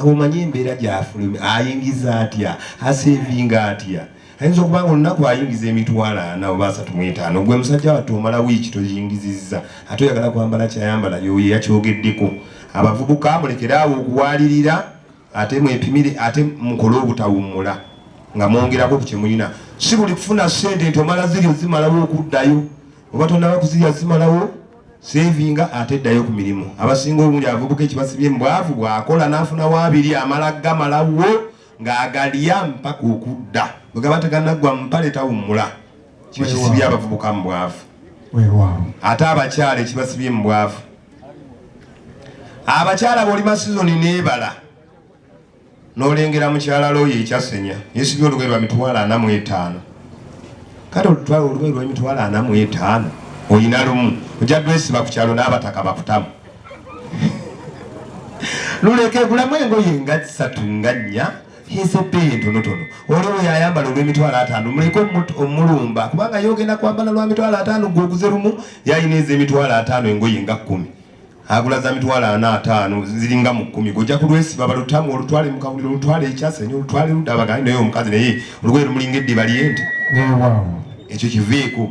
omanyi embeera gy'afulumya ayingiza atya asevinga atya ayinza okubanga olunaku ayingiza emitwalo 4 oba 35 gwe musajja wattu omala wiiki toyingizizza ate oyagala kwambala kyayambala yoye yakyogeddeko abavubuka mulekeraawo okuwalirira ate mwepimire ate mukole obutawummula nga mwongerako ku kyemulina si buli kufuna ssente nti omala ziryo zimalawo okuddayo oba tonaba kuzirya zimalawo sevinga ate ddayo ku mirimu abasinga obungi avubuka ekibasibye mbwavu bwakola n'afuna waabiri amala gamalawo ng'agalya mpaka okudda bwe gaba teganaggwa mpale tawummula kiba kisibye abavubuka mu bwavu ate abakyala ekibasibye mu bwavu abakyala bw'olima sizoni neebala n'olengera mukyala looyo ekyasenya yeesibye olugoye lwa 45 kati olutwala olugoye lwa 45 oyina lumu ojja gwesiba ku kyalo n'abataka bakutamu luleke bulamu engoye nga 3 nga 4 ezepeeyi entonotono oliwo yayambala olw'emitwalo 5 muleke omulumba kubanga yogenda kwambala lwa mitwalo 5 gwoguze lumu yayina ez'emitwalo 5 engoye nga 10 agula za mitwalo 4 ziringa mu 10 gojja kulwesiba balutamu olutwale mu Kawuniro olutwale ekyasenya olutwale ludabaganye naye omukazi naye olugoye lumulinga eddiba lyente ekyo kiveeko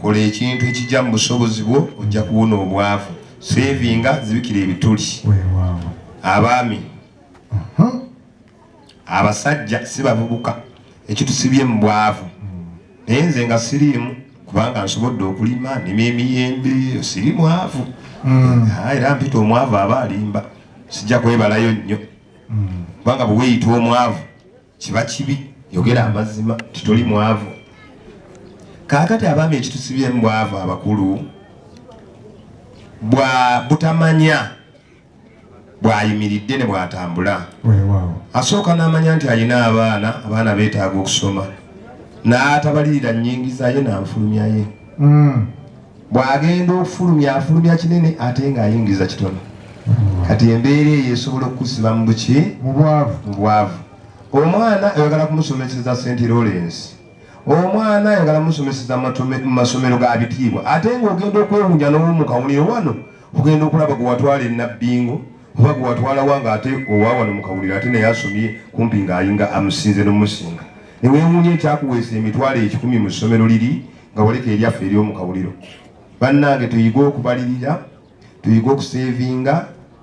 kola ekintu ekijja mu busobozi bwo ojja kuwona obwavu sevinga zibikira ebituli abaami abasajja si bavubuka ekitusibye mu bwavu naye nze nga siriimu kubanga nsobodde okulima nima emiyembe siri mwavu era mpita omwavu aba alimba sijja kwebalayo nnyo kubanga bwe weeyita omwavu kiba kibi yogera amazima titoli mwavu kakati abaami ekitusibye mu bwavu abakulu butamanya bwayimiridde ne bwatambula asooka n'amanya nti alina abaana beetaaga okusoma n'atabalirira nnyingiza ye n'anfulumya ye bw'agenda okufulumya afulumya kinene ate ng'ayingiza kitono kati embeera eyo esobola okukusiba mu buki mu bwavu omwana ayagala kumusomeseza St. Lawrence omwana ayagala musomeseza mu masomero ga bitiibwa ate ng'ogenda okwewunya n'omu Kawuniro wano ogenda okulaba gwe watwala e Nabbingo oba gwe watwala wanga ate owa wano mu Kawuniro ate naye asomye kumpi ng'ayinga amusinze n'omusinga ne weewuunya ekyakuweesa emitwalo 10 mu ssomero liri nga waleka eryaffe ery'omu Kawuniro bannange tuyige okubalirira tuyige okusevinga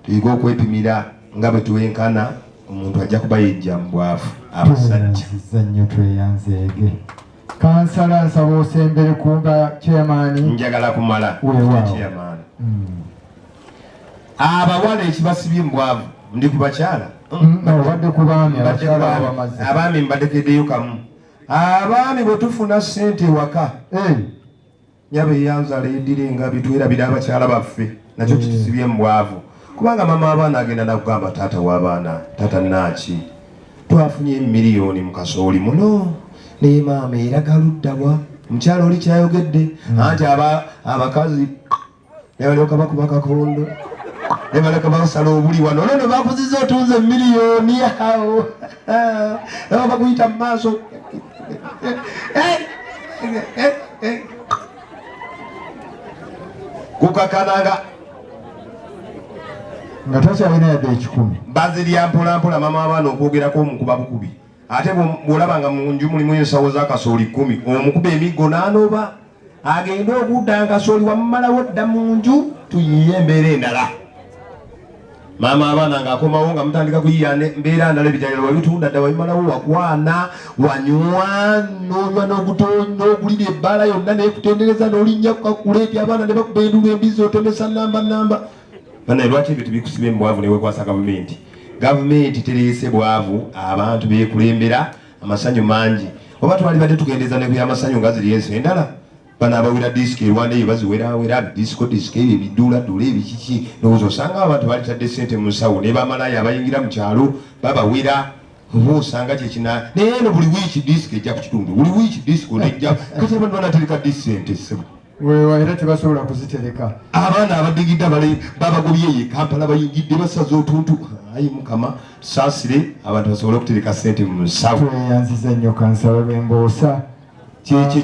tuyige okwepimira nga bwe tuwenkana omuntu ajja kuba yejja mu bwavu abasajja nnyo tweyanzeege kansala nsaba osembere kunga chairman njagala kumala chairman abawala ekibasibye mu bwavu ndi ku bakyala obadde ku baami abaami mbadekeddeyo kamu abaami bwe tufuna ssente ewaka nyabe yanzala edire nga bitwerabira abakyala baffe nakyo kitusibye mu bwavu kubanga mama abaana agenda nakugamba taata w'abaana taata naaki twafunye miliyoni mu kasooli muno naye maama eraga luddawa mukyala oli kyayogedde anti abakazi nebalyoka bakuba kakondo nebaleka basala obuli wano nono bakuziza otunze miliyoni awo aba bakuyita mu maaso kukakananga nga takyalina yadde 10 bazirya mpolampola mama abaana okwogerako omukuba bukubi ate bw'olaba nga mu nju mulimu ensawo z'akasooli 10 omukuba emiggo n'anoba agenda okudda nkasooli wamumalawo dda mu nju tuyiye embeera endala mama abaana ng'akomawo nga mutandika kuyiya mbeera ndala ebijanjalo wabitunda dda wabimalawo wakwana wanywa n'onywa n'ogulira ebbaala yonna neekutendereza n'olinnya kukakuleeti abaana ne bakuba endulu embizi otemesa namba banaye lwaki ebyo tubikusibe mu bwavu newekwasa gavumenti tereese bwavu abantu beekulembera amasanyu mangi oba twali badde tugendeza ne byamasanyu nga ziri ensi endala bano abawera disiki erwanda eyo baziwerawera disiko ebyo ebiduuladduula ebikiki ndowooza osanga abantu balitadde ssente mu nsawo ne bamalayo abayingira mu kyalo babawera oba osanga kyekina naye eno buli wiiki disiki ejja ku kitundu buli wiiki disiki onejja kati abantu banatereka disente ssebo wewa era tebasobola kuzitereka abaana abadigidde babagobye ye Kampala bayingidde basaza otuntu ayi mukama saasire abantu basobole okutereka ssente mu nsawo tweyanziza nnyo kansala b'emboosa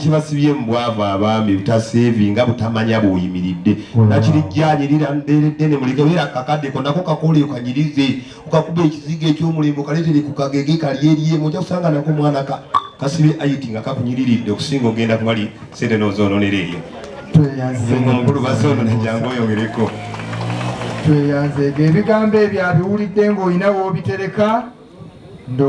kibasibye mu bwavu abaami butaseevinga butamanya bw'oyimiridde nakirijjanye liraddene muleke beera kakaddeko nako kakole okanyirize okakuba ekizigo ekyomulembe okaleetere ku kagege kali eriemu ojja kusanga nako mwana kasibye ayiti nga kakunyiriridde okusinga ogenda kubali sente n'ozoononera eyo omukulu bazoono najjangu oyongereko tweyanzeege ebigambo ebyo abiwulidde ng'olina w'obitereka